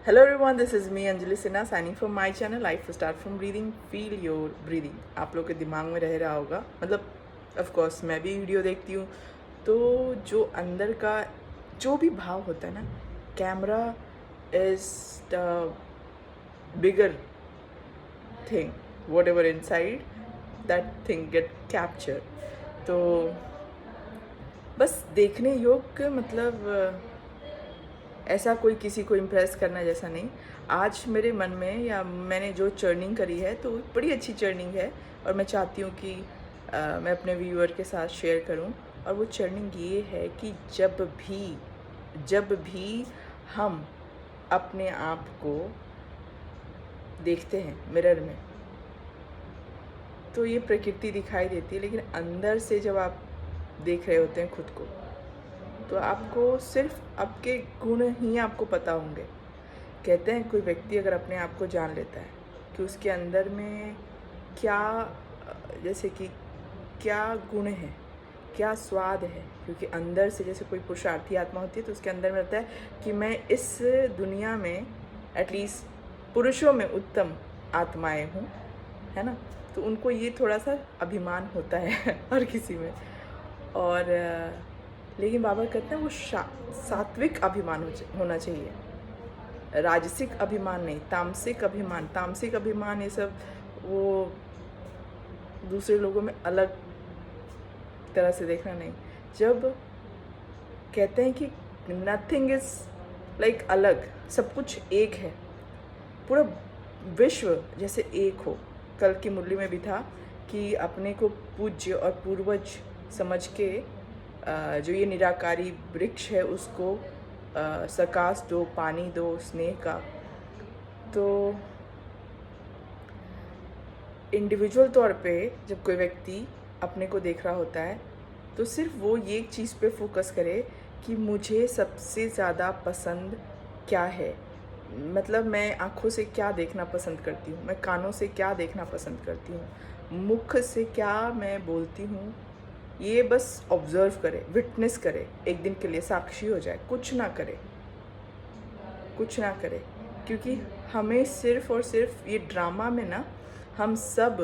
Hello everyone, this is me Anjali Sinha signing from my channel Life Start from Breathing. Feel your breathing. आप लोग के दिमाग में रह रहा होगा, मतलब ऑफ कोर्स मैं भी वीडियो देखती हूँ, तो जो अंदर का जो भी भाव होता है ना, camera is the bigger thing, whatever inside that thing get capture. तो बस देखने योग्य, मतलब ऐसा कोई किसी को इम्प्रेस करना जैसा नहीं. आज मेरे मन में या मैंने जो चर्निंग करी है तो बड़ी अच्छी चर्निंग है, और मैं चाहती हूँ कि मैं अपने व्यूअर के साथ शेयर करूँ. और वो चर्निंग ये है कि जब भी हम अपने आप को देखते हैं मिरर में, तो ये प्रकृति दिखाई देती है, लेकिन अंदर से जब आप देख रहे होते हैं खुद को, तो आपको सिर्फ आपके गुण ही आपको पता होंगे. कहते हैं कोई व्यक्ति अगर अपने आप को जान लेता है कि उसके अंदर में क्या, जैसे कि क्या गुण है, क्या स्वाद है, क्योंकि अंदर से जैसे कोई पुरुषार्थी आत्मा होती है तो उसके अंदर में रहता है कि मैं इस दुनिया में एटलीस्ट पुरुषों में उत्तम आत्माएं हूँ, है ना. तो उनको ये थोड़ा सा अभिमान होता है हर किसी में. और लेकिन बाबा कहते हैं वो सात्विक अभिमान होना चाहिए, राजसिक अभिमान नहीं, तामसिक अभिमान. तामसिक अभिमान ये सब वो दूसरे लोगों में अलग तरह से देखना नहीं. जब कहते हैं कि नथिंग इज लाइक अलग, सब कुछ एक है, पूरा विश्व जैसे एक हो. कल की मुरली में भी था कि अपने को पूज्य और पूर्वज समझ के जो ये निराकारी वृक्ष है उसको सकाश दो, पानी दो, स्नेह का. तो इंडिविजुअल तौर पे जब कोई व्यक्ति अपने को देख रहा होता है तो सिर्फ वो ये चीज़ पे फोकस करे कि मुझे सबसे ज़्यादा पसंद क्या है, मतलब मैं आँखों से क्या देखना पसंद करती हूँ, मैं कानों से क्या देखना पसंद करती हूँ, मुख से क्या मैं बोलती हूँ, ये बस ऑब्ज़र्व करे, विटनेस करे, एक दिन के लिए साक्षी हो जाए, कुछ ना करे, क्योंकि हमें सिर्फ और सिर्फ ये ड्रामा में ना हम सब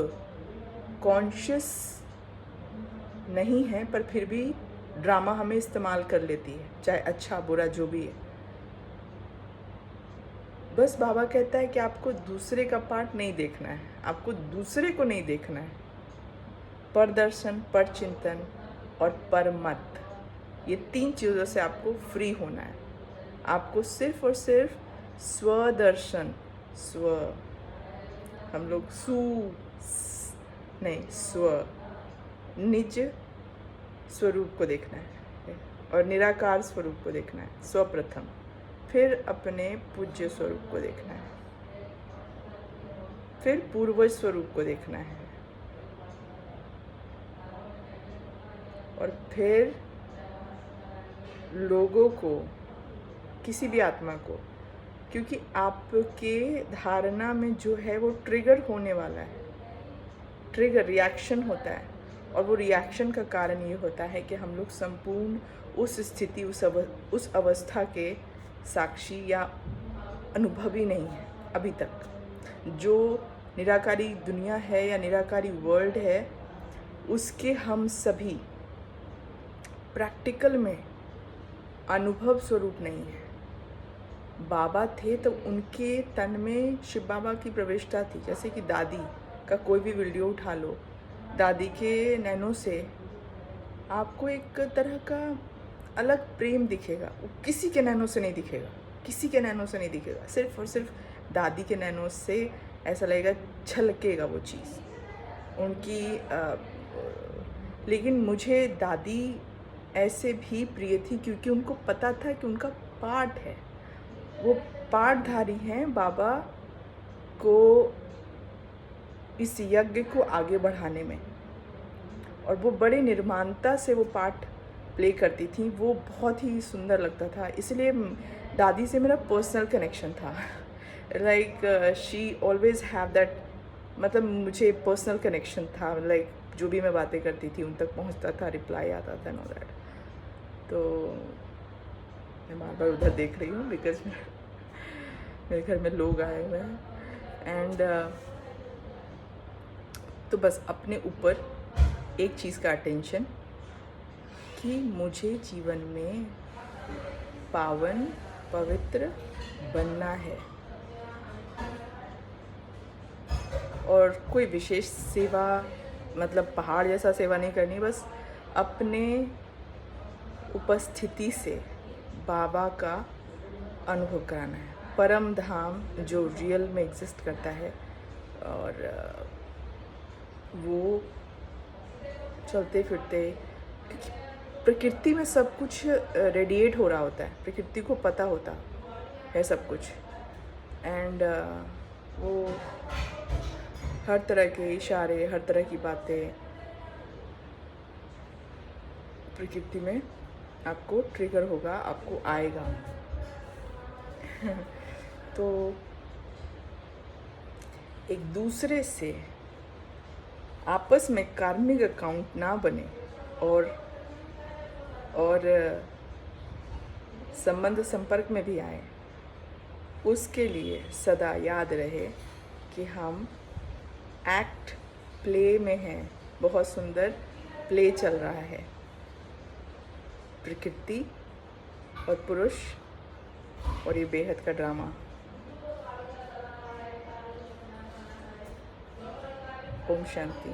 कॉन्शियस नहीं हैं, पर फिर भी ड्रामा हमें इस्तेमाल कर लेती है, चाहे अच्छा बुरा जो भी है. बस बाबा कहता है कि आपको दूसरे का पार्ट नहीं देखना है, आपको दूसरे को नहीं देखना है. पर दर्शन, पर चिंतन और पर मत, ये 3 चीज़ों से आपको फ्री होना है. आपको सिर्फ और सिर्फ स्वदर्शन, हम लोग स्व निज स्वरूप को देखना है और निराकार स्वरूप को देखना है स्वप्रथम, फिर अपने पूज्य स्वरूप को देखना है, फिर पूर्वज स्वरूप को देखना है, और फिर लोगों को, किसी भी आत्मा को, क्योंकि आपके धारणा में जो है वो ट्रिगर होने वाला है, ट्रिगर रिएक्शन होता है. और वो रिएक्शन का कारण ये होता है कि हम लोग संपूर्ण उस स्थिति, उस अवस्था के साक्षी या अनुभवी नहीं है अभी तक. जो निराकारी दुनिया है या निराकारी वर्ल्ड है, उसके हम सभी प्रैक्टिकल में अनुभव स्वरूप नहीं है. बाबा थे तो उनके तन में शिव बाबा की प्रविष्टा थी. जैसे कि दादी का कोई भी वीडियो उठा लो, दादी के नैनों से आपको एक तरह का अलग प्रेम दिखेगा. वो किसी के नैनों से नहीं दिखेगा, सिर्फ और सिर्फ दादी के नैनों से ऐसा लगेगा, छलकेगा वो चीज़ उनकी. लेकिन मुझे दादी ऐसे भी प्रिय थी क्योंकि उनको पता था कि उनका पार्ट है, वो पार्टधारी हैं बाबा को इस यज्ञ को आगे बढ़ाने में, और वो बड़े निर्माणता से वो पार्ट प्ले करती थी. वो बहुत ही सुंदर लगता था, इसलिए दादी से मेरा पर्सनल कनेक्शन था. Like she always have that, मतलब मुझे पर्सनल कनेक्शन था. लाइक जो भी मैं बातें करती थी उन तक पहुंचता था, रिप्लाई आता था, नो दैट. तो मैं बार बार उधर देख रही हूँ बिकॉज मेरे घर में लोग आए हुए हैं एंड तो बस अपने ऊपर एक चीज़ का अटेंशन कि मुझे जीवन में पावन पवित्र बनना है और कोई विशेष सेवा मतलब पहाड़ जैसा सेवा नहीं करनी, बस अपने उपस्थिति से बाबा का अनुभव कराना है, परम धाम जो रियल में एग्जिस्ट करता है और वो चलते फिरते प्रकृति में सब कुछ रेडिएट हो रहा होता है, प्रकृति को पता होता है सब कुछ एंड वो हर तरह के इशारे, हर तरह की बातें प्रकृति में आपको ट्रिगर होगा, आपको आएगा। तो एक दूसरे से आपस में कार्मिक अकाउंट ना बने और संबंध संपर्क में भी आए, उसके लिए सदा याद रहे कि हम एक्ट प्ले में हैं, बहुत सुंदर प्ले चल रहा है, प्रकृति और पुरुष और ये बेहद का ड्रामा। ओम शांति।